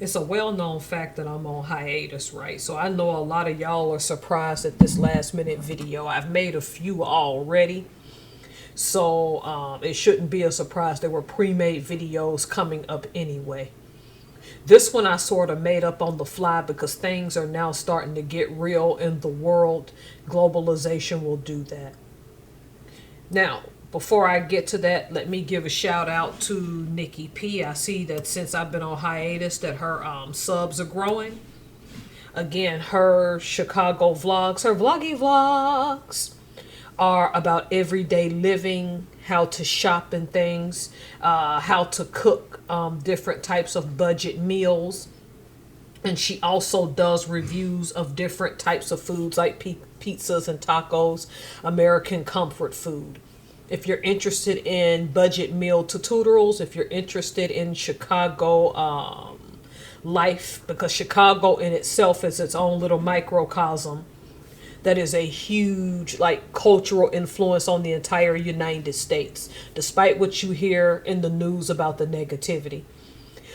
It's a well-known fact that I'm on hiatus, right? So I know a lot of y'all are surprised at this last-minute video. I've made a few already, so it shouldn't be a surprise. There were pre-made videos coming up anyway. This one I sort of made up on the fly because things are now starting to get real in the world. Globalization will do that. Now, before I get to that, let me give a shout out to Nikki P. I see that since I've been on hiatus that her subs are growing. Again, her Chicago vlogs, her vloggy vlogs are about everyday living, how to shop and things, how to cook different types of budget meals. And she also does reviews of different types of foods like pizzas and tacos, American comfort food. If you're interested in budget meal tutorials, if you're interested in Chicago life, because Chicago in itself is its own little microcosm that is a huge like cultural influence on the entire United States, despite what you hear in the news about the negativity.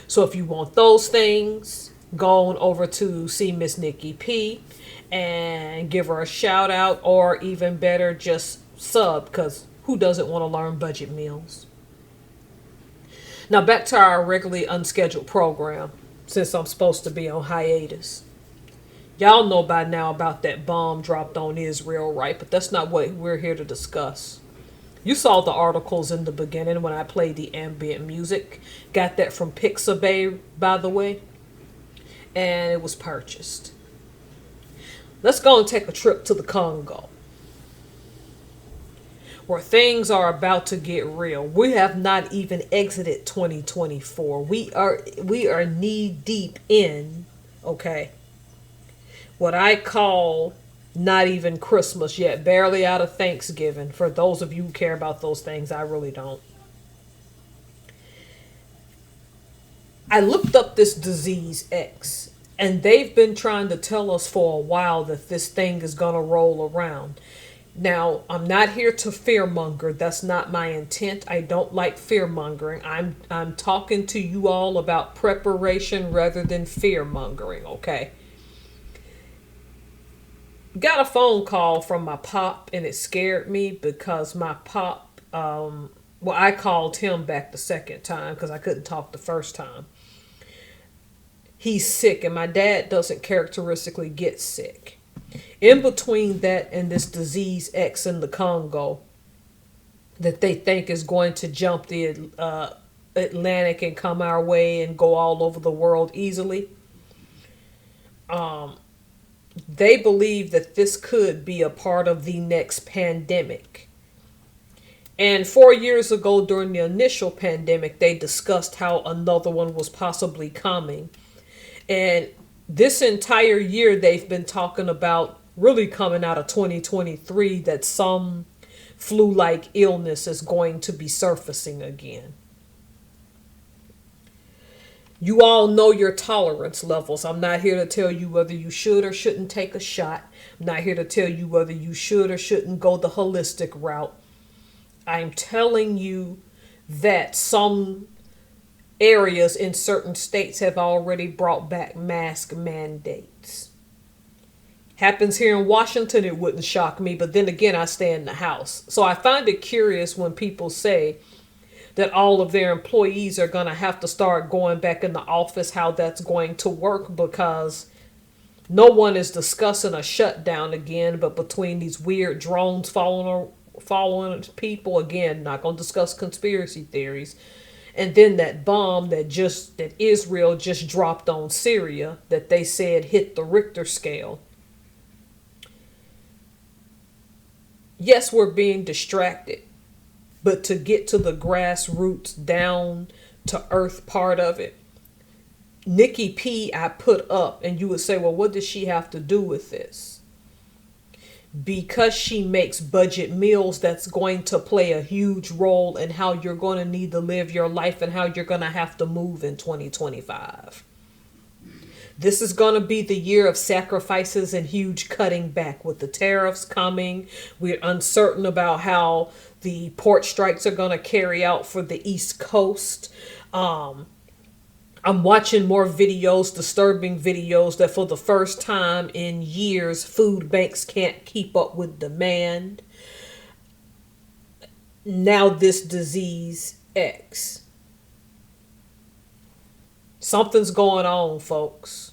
So if you want those things, go on over to see Miss Nikki P and give her a shout out, or even better, just sub, because who doesn't want to learn budget meals? Now back to our regularly unscheduled program, since I'm supposed to be on hiatus. Y'all know by now about that bomb dropped on Israel, right? But that's not what we're here to discuss. You saw the articles in the beginning when I played the ambient music. Got that from Pixabay, by the way. And it was purchased. Let's go and take a trip to the Congo, where things are about to get real. We have not even exited 2024. We are knee deep in, okay, what I call not even Christmas yet, barely out of Thanksgiving. For those of you who care about those things, I really don't. I looked up this disease X, and they've been trying to tell us for a while that this thing is going to roll around. Now, I'm not here to fearmonger. That's not my intent. I don't like fearmongering. I'm talking to you all about preparation rather than fearmongering, okay? Got a phone call from my pop, and it scared me because my pop, well, I called him back the second time because I couldn't talk the first time. He's sick, and my dad doesn't characteristically get sick. In between that and this disease X in the Congo that they think is going to jump the Atlantic and come our way and go all over the world easily, they believe that this could be a part of the next pandemic. And 4 years ago, during the initial pandemic, they discussed how another one was possibly coming. And this entire year, they've been talking about really coming out of 2023 that some flu-like illness is going to be surfacing again. You all know your tolerance levels. I'm not here to tell you whether you should or shouldn't take a shot. I'm not here to tell you whether you should or shouldn't go the holistic route. I'm telling you that some areas in certain states have already brought back mask mandates. Happens here in Washington, it wouldn't shock me, but then again, I stay in the house. So I find it curious when people say that all of their employees are going to have to start going back in the office, how that's going to work, because no one is discussing a shutdown again, but between these weird drones following people, again, not going to discuss conspiracy theories, and then that bomb that Israel just dropped on Syria that they said hit the Richter scale. Yes, we're being distracted, but to get to the grassroots, down to earth part of it, Nikki P I put up, and you would say, well, what does she have to do with this? Because she makes budget meals, that's going to play a huge role in how you're going to need to live your life and how you're going to have to move in 2025. This is going to be the year of sacrifices and huge cutting back with the tariffs coming. We're uncertain about how the port strikes are going to carry out for the East Coast. I'm watching more videos, disturbing videos, that for the first time in years, food banks can't keep up with demand. Now this disease X. Something's going on, folks.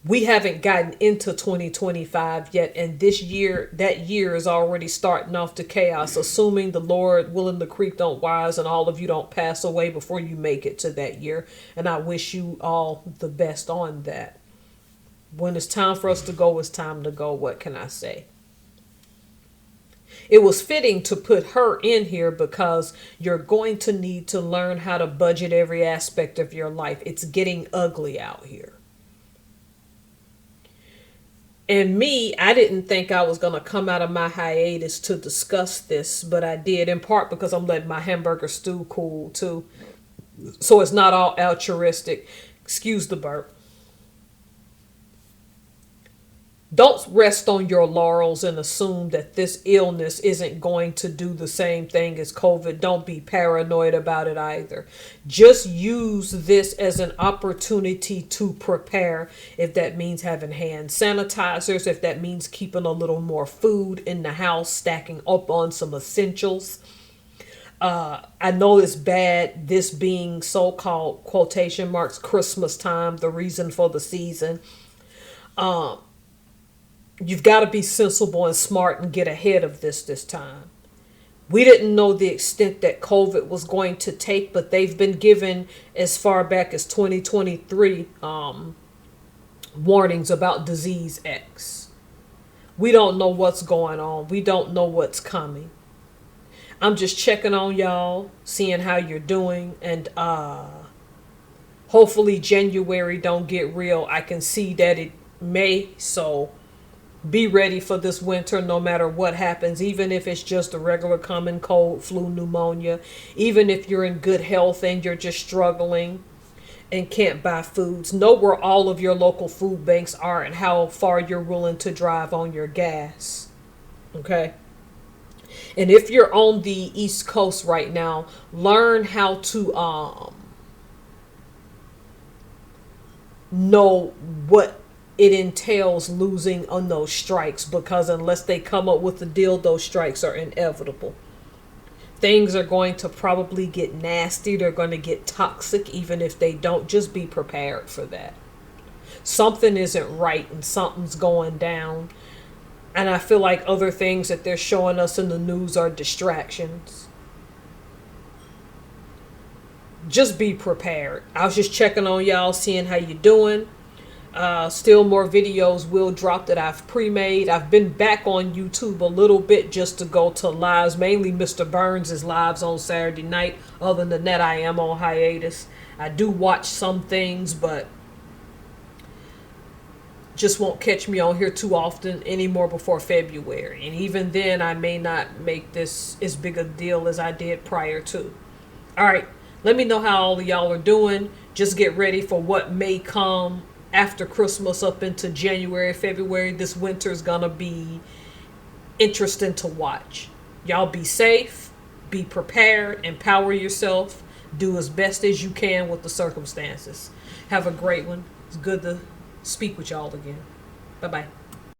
We haven't gotten into 2025 yet, and this year, that year is already starting off to chaos, assuming the Lord willing the creek don't rise and all of you don't pass away before you make it to that year. And I wish you all the best on that. When it's time for us to go, it's time to go. What can I say? It was fitting to put her in here because you're going to need to learn how to budget every aspect of your life. It's getting ugly out here. And me, I didn't think I was going to come out of my hiatus to discuss this, but I did, in part because I'm letting my hamburger stew cool too. So it's not all altruistic. Excuse the burp. Don't rest on your laurels and assume that this illness isn't going to do the same thing as COVID. Don't be paranoid about it either. Just use this as an opportunity to prepare. If that means having hand sanitizers, if that means keeping a little more food in the house, stacking up on some essentials. I know it's bad, this being so-called quotation marks Christmas time, the reason for the season. You've got to be sensible and smart and get ahead of this time. We didn't know the extent that COVID was going to take, but they've been given as far back as 2023 warnings about disease X. We don't know what's going on. We don't know what's coming. I'm just checking on y'all, seeing how you're doing, and hopefully January don't get real. I can see that it may, so be ready for this winter no matter what happens, even if it's just a regular common cold, flu, pneumonia, even if you're in good health and you're just struggling and can't buy foods. Know where all of your local food banks are and how far you're willing to drive on your gas. Okay? And if you're on the East Coast right now, learn how to know what it entails losing on those strikes, because unless they come up with a deal, those strikes are inevitable. Things are going to probably get nasty. They're going to get toxic, even if they don't. Just be prepared for that. Something isn't right and something's going down. And I feel like other things that they're showing us in the news are distractions. Just be prepared. I was just checking on y'all, seeing how you doing. Still more videos will drop that I've pre-made. I've been back on YouTube a little bit just to go to lives, mainly Mr. Burns' lives on Saturday night. Other than that, I am on hiatus. I do watch some things, but just won't catch me on here too often anymore before February. And even then, I may not make this as big a deal as I did prior to. All right, let me know how all of y'all are doing. Just get ready for what may come after Christmas up into January, February. This winter is gonna be interesting to watch. Y'all be safe, be prepared, empower yourself, do as best as you can with the circumstances. Have a great one. It's good to speak with y'all again. Bye-bye.